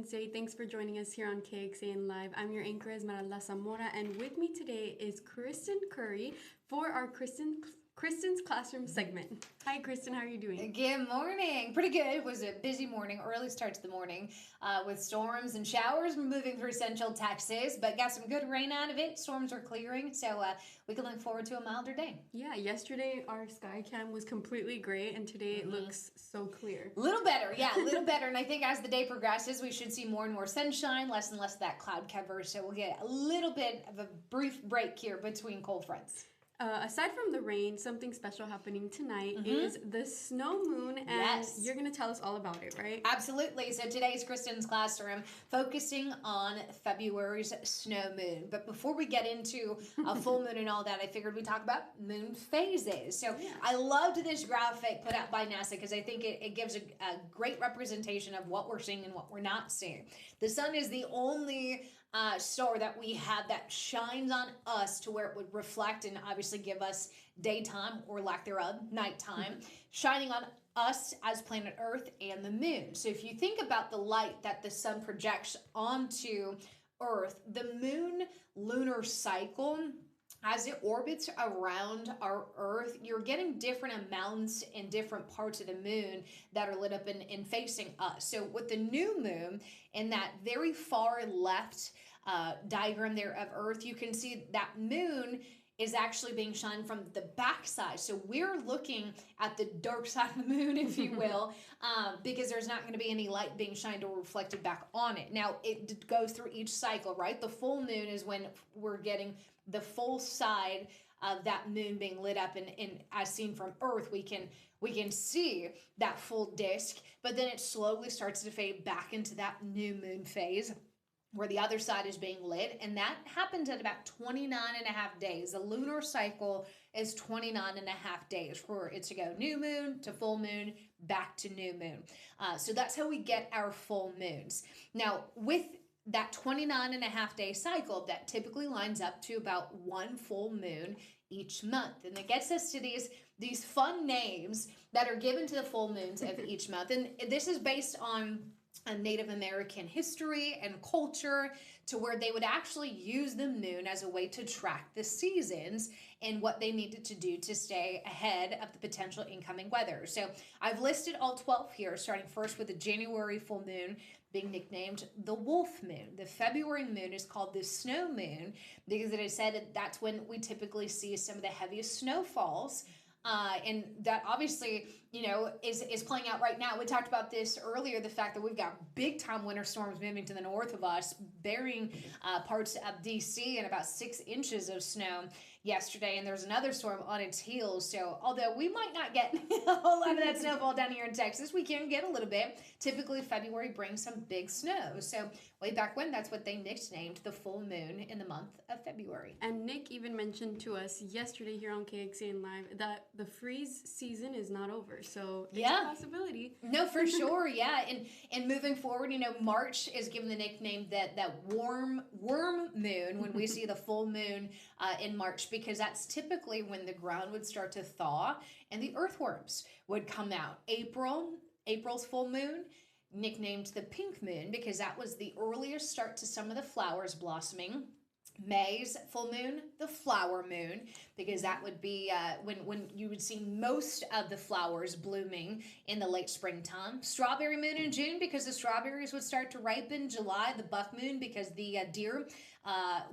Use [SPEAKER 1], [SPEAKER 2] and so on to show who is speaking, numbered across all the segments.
[SPEAKER 1] Wednesday. Thanks for joining us here on KXAN Live. I'm your anchor, Esmeralda Zamora, and with me today is Kristen Curry for our Kristen's Classroom segment. Hi, Kristen. How are you doing?
[SPEAKER 2] Good morning. Pretty good. It was a busy morning, early start to the morning with storms and showers moving through central Texas, but got some good rain out of it. Storms are clearing, so we can look forward to a milder day.
[SPEAKER 1] Yeah, yesterday our sky cam was completely gray, and today it looks so clear.
[SPEAKER 2] A little better, yeah, a little better. And I think as the day progresses, we should see more and more sunshine, less and less of that cloud cover, so we'll get a little bit of a brief break here between cold fronts.
[SPEAKER 1] Aside from the rain, something special happening tonight is the snow moon, and you're going to tell us all about it, right?
[SPEAKER 2] Absolutely. So today's Kristen's Classroom focusing on February's snow moon. But before we get into a full moon and all that, I figured we'd talk about moon phases. So I loved this graphic put out by NASA because I think it gives a great representation of what we're seeing and what we're not seeing. The sun is the only star that we have that shines on us to where it would reflect and obviously give us daytime or lack thereof, nighttime, shining on us as planet Earth and the moon. So if you think about the light that the sun projects onto Earth, the moon lunar cycle, as it orbits around our Earth, you're getting different amounts in different parts of the moon that are lit up and facing us. So with the new moon in that very far left diagram there of Earth, you can see that moon is actually being shined from the back side. So we're looking at the dark side of the moon, if you will, because there's not going to be any light being shined or reflected back on it. Now, it goes through each cycle, right? The full moon is when we're getting the full side of that moon being lit up, and as seen from Earth, we can see that full disk, but then it slowly starts to fade back into that new moon phase, where the other side is being lit, and that happens at about 29 and a half days. The lunar cycle is 29 and a half days for it to go new moon to full moon, back to new moon. So that's how we get our full moons. Now, with that 29 and a half day cycle, that typically lines up to about one full moon each month. And it gets us to these fun names that are given to the full moons of each month. And this is based on Native American history and culture, to where they would actually use the moon as a way to track the seasons and what they needed to do to stay ahead of the potential incoming weather. So I've listed all 12 here, starting first with the January full moon being nicknamed the wolf moon. The February moon is called the snow moon because it is said that that's when we typically see some of the heaviest snowfalls. And that obviously, is playing out right now. We talked about this earlier, the fact that we've got big time winter storms moving to the north of us, burying parts of DC and about 6 inches of snow yesterday. And there's another storm on its heels. So although we might not get a whole lot of that snowfall down here in Texas, we can get a little bit. Typically February brings some big snow. So way back when, that's what they nicknamed the full moon in the month of February.
[SPEAKER 1] And Nick even mentioned to us yesterday here on KXAN Live that the freeze season is not over. So it's a possibility.
[SPEAKER 2] No, for sure. Yeah. And moving forward, March is given the nickname that worm moon when we see the full moon in March, because that's typically when the ground would start to thaw and the earthworms would come out. April's full moon, nicknamed the pink moon because that was the earliest start to some of the flowers blossoming. May's full moon, the flower moon, because that would be when you would see most of the flowers blooming in the late springtime. Strawberry moon in June because the strawberries would start to ripen. July, the buck moon, because the deer,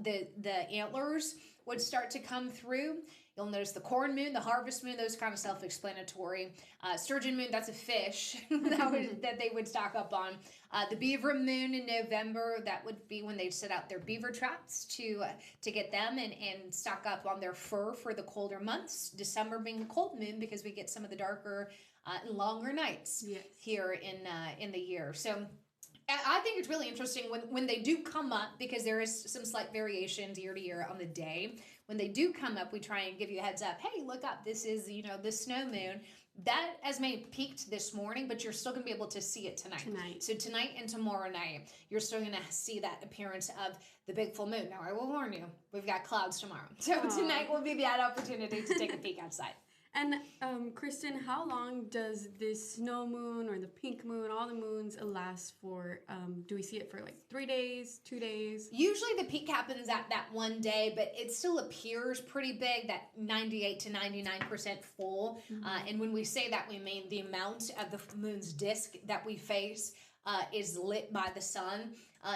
[SPEAKER 2] the antlers would start to come through. You'll notice the corn moon, the harvest moon, those kind of self-explanatory. Sturgeon moon, that's a fish that they would stock up on. The beaver moon in November, that would be when they'd set out their beaver traps to get them and stock up on their fur for the colder months. December being the cold moon because we get some of the darker and longer nights here in the year. So I think it's really interesting when they do come up, because there is some slight variations year to year on the day. When they do come up, we try and give you a heads up. Hey, look up. This is, the snow moon. That has maybe peaked this morning, but you're still going to be able to see it tonight. So tonight and tomorrow night, you're still going to see that appearance of the big full moon. Now, I will warn you, we've got clouds tomorrow. So tonight will be that opportunity to take a peek outside.
[SPEAKER 1] And Kristen, how long does this snow moon or the pink moon, all the moons, last for? Do we see it for like 3 days, 2 days?
[SPEAKER 2] Usually the peak happens at that one day, but it still appears pretty big, that 98 to 99% full. And when we say that, we mean the amount of the moon's disk that we face is lit by the sun.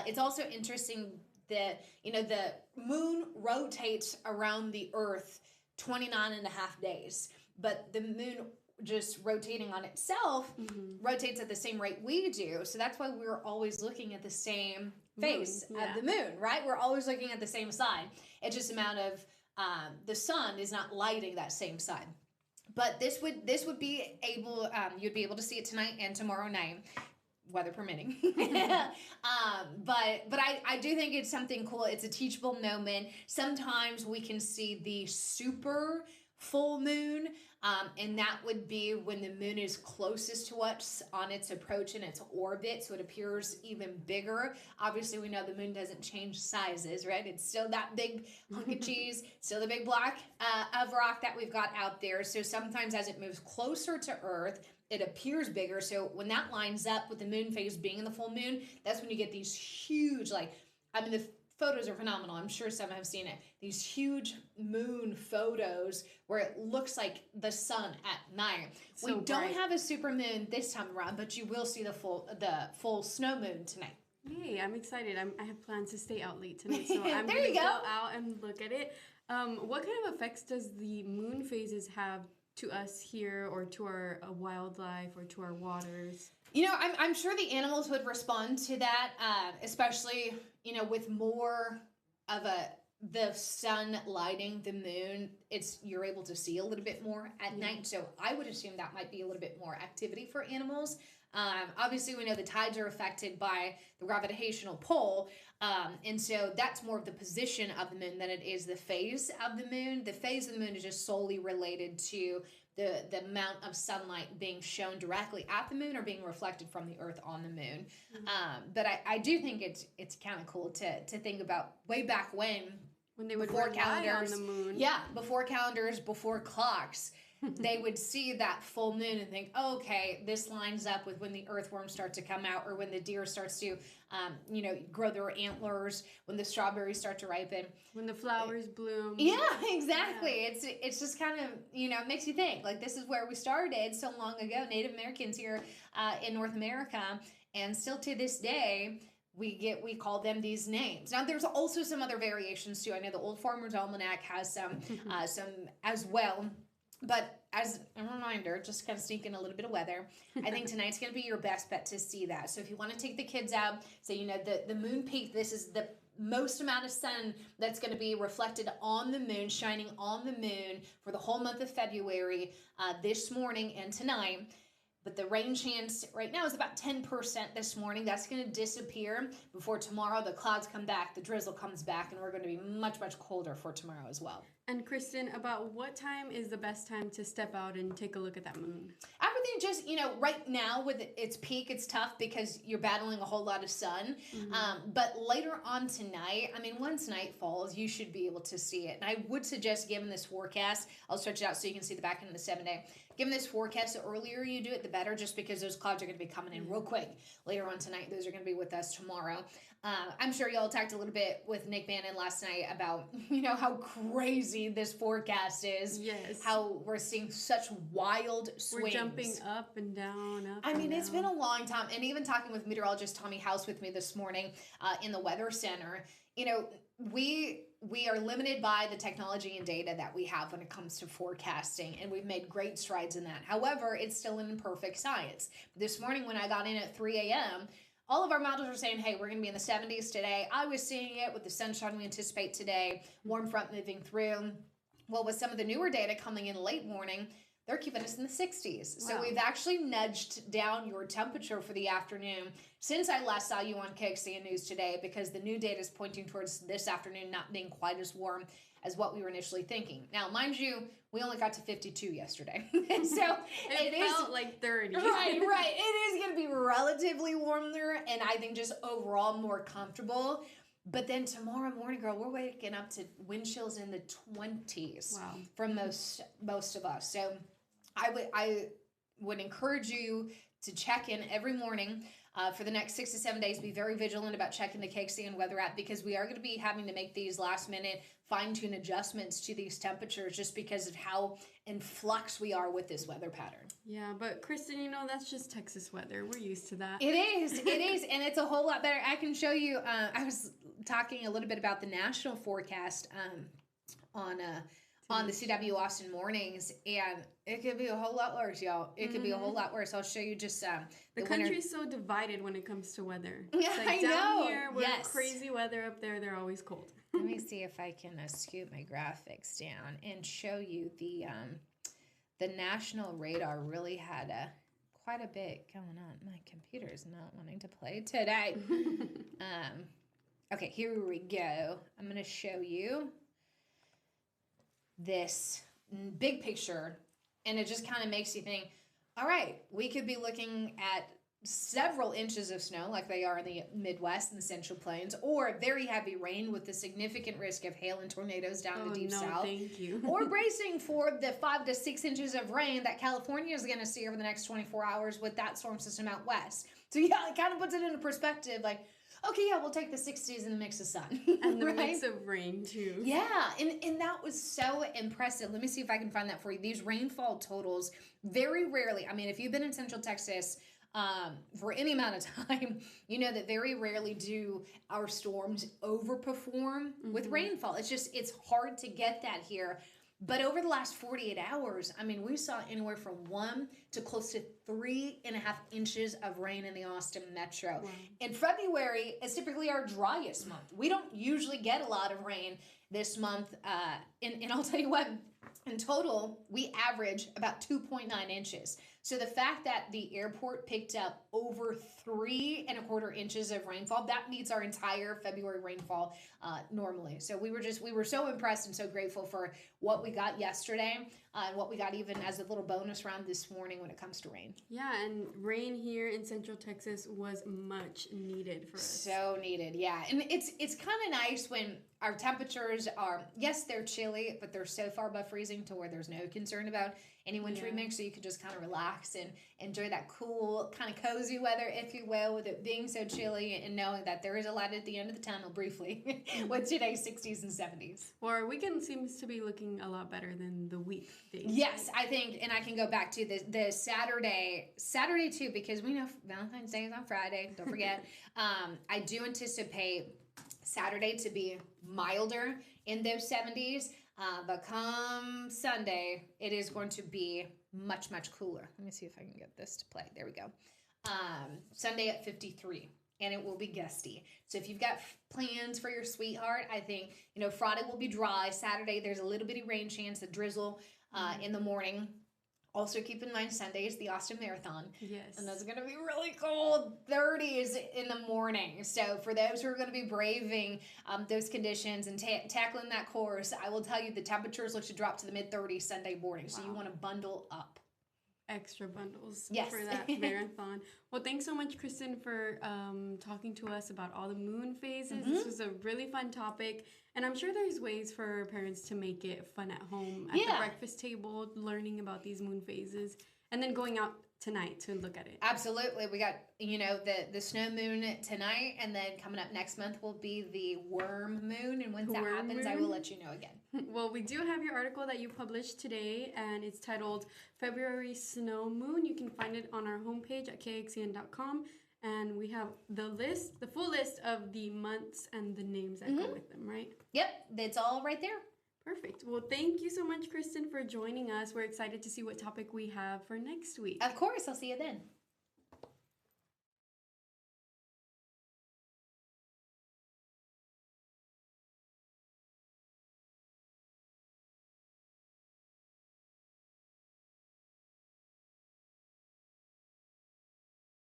[SPEAKER 2] It's also interesting that, the moon rotates around the earth 29 and a half days, but the moon just rotating on itself rotates at the same rate we do. So that's why we're always looking at the same face of the moon, right? We're always looking at the same side. It's just a amount of the sun is not lighting that same side. But this would be able, you'd be able to see it tonight and tomorrow night, weather permitting. But I do think it's something cool. It's a teachable moment. Sometimes we can see the super full moon, and that would be when the moon is closest to us on its approach in its orbit, so it appears even bigger. Obviously, we know the moon doesn't change sizes, right? It's still that big hunk of cheese, still the big block of rock that we've got out there. So sometimes as it moves closer to Earth, it appears bigger. So when that lines up with the moon phase being in the full moon, that's when you get these huge, the photos are phenomenal. I'm sure some have seen it. These huge moon photos where it looks like the sun at night. So we don't have a super moon this time around, but you will see the full snow moon tonight.
[SPEAKER 1] Hey, I'm excited. I have plans to stay out late tonight, so I'm
[SPEAKER 2] going to
[SPEAKER 1] go out and look at it. What kind of effects does the moon phases have to us here, or to our wildlife, or to our waters?
[SPEAKER 2] I'm sure the animals would respond to that, especially, with more of the sun lighting the moon, you're able to see a little bit more at night. So I would assume that might be a little bit more activity for animals. Obviously, we know the tides are affected by the gravitational pull. And so that's more of the position of the moon than it is the phase of the moon. The phase of the moon is just solely related to the amount of sunlight being shown directly at the moon or being reflected from the earth on the moon. But I do think it's kind of cool to think about way back when
[SPEAKER 1] they would
[SPEAKER 2] before
[SPEAKER 1] rely
[SPEAKER 2] calendars
[SPEAKER 1] on the moon.
[SPEAKER 2] Yeah, before calendars, before clocks. They would see that full moon and think, oh, okay, this lines up with when the earthworms start to come out, or when the deer starts to, grow their antlers, when the strawberries start to ripen,
[SPEAKER 1] when the flowers bloom.
[SPEAKER 2] Yeah, exactly. Yeah. It's just kind of, it makes you think, like, this is where we started so long ago, Native Americans here in North America, and still to this day, we call them these names. Now, there's also some other variations too. I know the Old Farmer's Almanac has some as well. But as a reminder, just kind of sneak in a little bit of weather, I think tonight's going to be your best bet to see that. So if you want to take the kids out, say, the moon peak, this is the most amount of sun that's going to be reflected on the moon, shining on the moon for the whole month of February, this morning and tonight. But the rain chance right now is about 10% this morning. That's going to disappear before tomorrow. The clouds come back, the drizzle comes back, and we're going to be much, much colder for tomorrow as well.
[SPEAKER 1] And Kristen, about what time is the best time to step out and take a look at that moon?
[SPEAKER 2] Everything just, right now with its peak, it's tough because you're battling a whole lot of sun. But later on tonight, once night falls, you should be able to see it. And I would suggest, given this forecast, I'll stretch it out so you can see the back end of the 7-day. Given this forecast, the earlier you do it, the better, just because those clouds are going to be coming in real quick later on tonight. Those are going to be with us tomorrow. I'm sure y'all talked a little bit with Nick Bannon last night about, how crazy this forecast is.
[SPEAKER 1] Yes.
[SPEAKER 2] How we're seeing such wild swings. We're
[SPEAKER 1] jumping up and down,
[SPEAKER 2] it's been a long time. And even talking with meteorologist Tommy House with me this morning in the Weather Center, we are limited by the technology and data that we have when it comes to forecasting, and we've made great strides in that. However, it's still an imperfect science. This morning when I got in at 3 a.m., all of our models were saying, hey, we're going to be in the 70s today. I was seeing it with the sunshine we anticipate today, warm front moving through. Well, with some of the newer data coming in late morning, they're keeping us in the 60s. Wow. So we've actually nudged down your temperature for the afternoon since I last saw you on KXAN News today, because the new data is pointing towards this afternoon not being quite as warm as what we were initially thinking. Now, mind you, we only got to 52 yesterday. So
[SPEAKER 1] it felt like 30.
[SPEAKER 2] Right. It is going to be relatively warmer, and I think just overall more comfortable. But then tomorrow morning, girl, we're waking up to wind chills in the 20s.
[SPEAKER 1] Wow.
[SPEAKER 2] For most of us. So I would encourage you to check in every morning for the next 6 to 7 days. Be very vigilant about checking the Cake Stand weather app, because we are going to be having to make these last minute fine-tune adjustments to these temperatures just because of how in flux we are with this weather pattern.
[SPEAKER 1] Yeah, but Kristen, that's just Texas weather. We're used to that.
[SPEAKER 2] It is, and it's a whole lot better. I can show you, I was talking a little bit about the national forecast on the CW Austin mornings, and it could be a whole lot worse, y'all. It could be a whole lot worse. I'll show you just
[SPEAKER 1] the country's so divided when it comes to weather.
[SPEAKER 2] Yeah,
[SPEAKER 1] it's like
[SPEAKER 2] I
[SPEAKER 1] down
[SPEAKER 2] know.
[SPEAKER 1] here, we're crazy weather. Up there, they're always cold.
[SPEAKER 2] Let me see if I can scoot my graphics down and show you the national radar really had quite a bit going on. My computer is not wanting to play today. Okay, here we go. I'm going to show you this big picture, and it just kind of makes you think, all right, we could be looking at several inches of snow like they are in the Midwest and the Central Plains, or very heavy rain with the significant risk of hail and tornadoes down the deep south.
[SPEAKER 1] Thank you.
[SPEAKER 2] Or bracing for the 5 to 6 inches of rain that California is going to see over the next 24 hours with that storm system out west. So yeah, it kind of puts it into perspective, like, okay, yeah, we'll take the 60s and the mix of sun.
[SPEAKER 1] And the
[SPEAKER 2] right?
[SPEAKER 1] mix of rain, too.
[SPEAKER 2] Yeah, and that was so impressive. Let me see if I can find that for you. These rainfall totals, very rarely, I mean, if you've been in Central Texas for any amount of time, you know that very rarely do our storms overperform with rainfall. It's hard to get that here. But over the last 48 hours, I mean, we saw anywhere from 1 to close to 3.5 inches of rain in the Austin metro. Wow. And February is typically our driest month. We don't usually get a lot of rain this month. And I'll tell you what, in total, we average about 2.9 inches. So the fact that the airport picked up over 3.25 inches of rainfall, that meets our entire February rainfall normally. So we were so impressed and so grateful for what we got yesterday and what we got even as a little bonus round this morning when it comes to rain.
[SPEAKER 1] Yeah, and rain here in Central Texas was much needed for us.
[SPEAKER 2] So needed, yeah. And it's kind of nice when our temperatures are, yes, they're chilly, but they're so far above freezing to where there's no concern about any wintry mix, so you can just kind of relax and enjoy that cool, kind of cozy weather, if you will, with it being so chilly and knowing that there is a light at the end of the tunnel briefly with today's 60s and 70s.
[SPEAKER 1] Well, our weekend seems to be looking a lot better than the weekdays.
[SPEAKER 2] Yes, I think, and I can go back to the Saturday too, because we know Valentine's Day is on Friday, don't forget. I do anticipate Saturday to be milder in those 70s. But come Sunday, it is going to be much, much cooler. Let me see if I can get this to play. There we go. Sunday at 53, and it will be gusty. So if you've got plans for your sweetheart, I think, Friday will be dry. Saturday, there's a little bitty rain chance, a drizzle in the morning. Also, keep in mind, Sunday is the Austin Marathon.
[SPEAKER 1] Yes. And
[SPEAKER 2] that's going to be really cold, 30s in the morning. So for those who are going to be braving those conditions and tackling that course, I will tell you the temperatures look to drop to the mid-30s Sunday morning. So you want to bundle up.
[SPEAKER 1] Extra bundles
[SPEAKER 2] yes.
[SPEAKER 1] for that marathon. Well, thanks so much, Kristen, for talking to us about all the moon phases. This was a really fun topic, and I'm sure there's ways for parents to make it fun at home, at the breakfast table, learning about these moon phases, and then going out tonight to look at it.
[SPEAKER 2] Absolutely. We got, the snow moon tonight, and then coming up next month will be the worm moon, and once that happens, I will let you know again.
[SPEAKER 1] Well, we do have your article that you published today, and it's titled February Snow Moon. You can find it on our homepage at kxcn.com, and we have the full list of the months and the names that go with them, right?
[SPEAKER 2] Yep, it's all right there.
[SPEAKER 1] Perfect. Well, thank you so much, Kristen, for joining us. We're excited to see what topic we have for next week.
[SPEAKER 2] Of course. I'll see you then.